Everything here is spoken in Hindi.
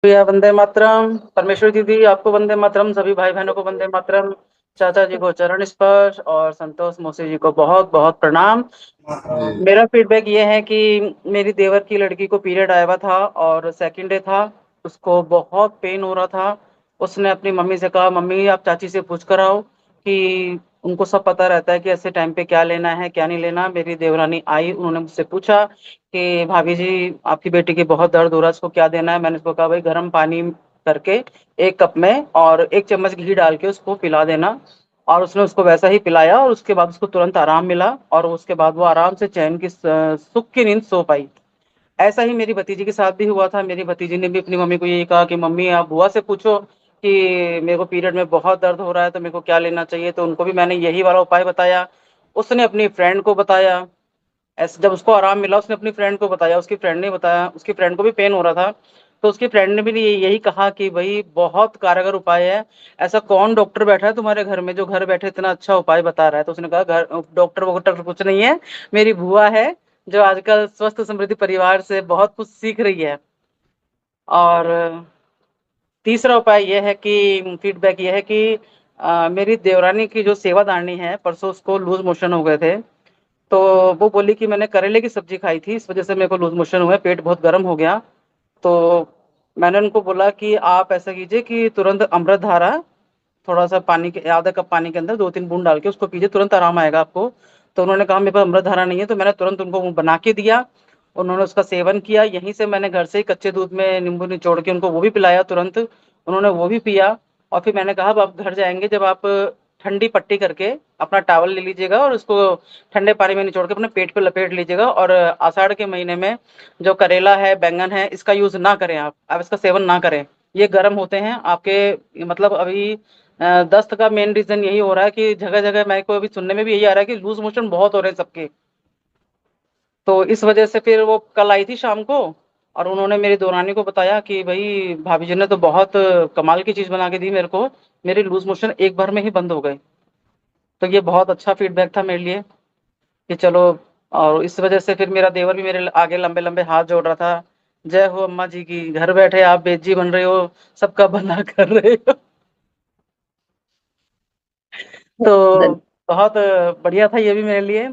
भैया वंदे मातरम। परमेश्वरी दीदी आपको वंदे मातरम, सभी भाई बहनों को वंदे मातरम। चाचा जी को चरण स्पर्श और संतोष मौसी जी को बहुत बहुत प्रणाम। जी। मेरा फीडबैक ये है कि मेरी देवर की लड़की को पीरियड आया हुआ था और सेकंड डे था। उसको बहुत पेन हो रहा था। उसने अपनी मम्मी से कहा, मम्मी आप चाची से पूछ कर आओ कि उनको सब पता रहता है कि ऐसे टाइम पे क्या लेना है क्या नहीं लेना। मेरी देवरानी आई, उन्होंने मुझसे पूछा कि भाभी जी आपकी बेटी की बहुत दर्द हो रहा है, इसको क्या देना है। मैंने उसको कहा भाई गर्म पानी करके एक कप में और एक चम्मच घी डाल के उसको पिला देना। और उसने उसको वैसा ही पिलाया और उसके बाद उसको तुरंत आराम मिला और उसके बाद वो आराम से चैन की सुख की नींद सो पाई। ऐसा ही मेरी भतीजी के साथ भी हुआ था। मेरी भतीजी ने भी अपनी मम्मी को यही कहा कि मम्मी आप बुआ से पूछो कि मेरे को पीरियड में बहुत दर्द हो रहा है तो मेरे को क्या लेना चाहिए। तो उनको भी मैंने यही वाला उपाय बताया। उसने अपनी फ्रेंड को बताया। ऐसे जब उसको आराम मिला उसने अपनी फ्रेंड को बताया, उसकी फ्रेंड ने बताया, उसकी फ्रेंड को भी पेन हो रहा था। तो उसकी फ्रेंड ने भी यही कहा कि भाई बहुत कारगर उपाय है। ऐसा कौन डॉक्टर बैठा है तुम्हारे घर में जो घर बैठे इतना अच्छा उपाय बता रहा है। तो उसने कहा घर डॉक्टर वोक्टर कुछ नहीं है, मेरी बुआ है जो आजकल स्वस्थ समृद्धि परिवार से बहुत कुछ सीख रही है। और तीसरा उपाय यह है कि फीडबैक यह है कि मेरी देवरानी की जो सेवादारनी है, परसों उसको लूज मोशन हो गए थे। तो वो बोली कि मैंने करेले की सब्जी खाई थी, इस वजह से मेरे को लूज मोशन हुआ, पेट बहुत गर्म हो गया। तो मैंने उनको बोला कि आप ऐसा कीजिए कि तुरंत अमृत धारा थोड़ा सा पानी के आधा कप पानी के अंदर 2-3 बूंद डाल के उसको पीजिए, तुरंत आराम आएगा आपको। तो उन्होंने कहा मेरे पास अमृत धारा नहीं है, तो मैंने तुरंत उनको वो बना के दिया। उन्होंने उसका सेवन किया। यहीं से मैंने घर से ही कच्चे दूध में नींबू निचोड़ के उनको वो भी पिलाया तुरंत। उन्होंने वो भी पिया। और फिर मैंने कहा अब आप घर जाएंगे जब आप ठंडी पट्टी करके अपना टॉवल ले लीजिएगा और उसको ठंडे पानी में निचोड़ के अपने पेट पे लपेट लीजिएगा। और आषाढ़ के महीने में जो करेला है बैंगन है इसका यूज ना करें, आप इसका सेवन ना करें। ये गर्म होते हैं आपके, मतलब अभी दस्त का मेन रीजन यही हो रहा है कि जगह जगह मेरे को अभी सुनने में भी यही आ रहा है कि लूज मोशन बहुत हो रहे हैं सबके। तो इस वजह से फिर वो कल आई थी शाम को और उन्होंने मेरी देवरानी को बताया कि भाई भाभी जी ने तो बहुत कमाल की चीज बना के दी मेरे को, मेरे लूज मोशन एक बार में ही बंद हो गए। तो ये बहुत अच्छा फीडबैक था मेरे लिए कि चलो। और इस वजह से फिर मेरा देवर भी मेरे आगे लंबे लंबे हाथ जोड़ रहा था, जय हो अम्मा जी की, घर बैठे आप बेजी बन रहे हो, सबका भला कर रहे हो। तो धन- बहुत बढ़िया था ये भी मेरे लिए।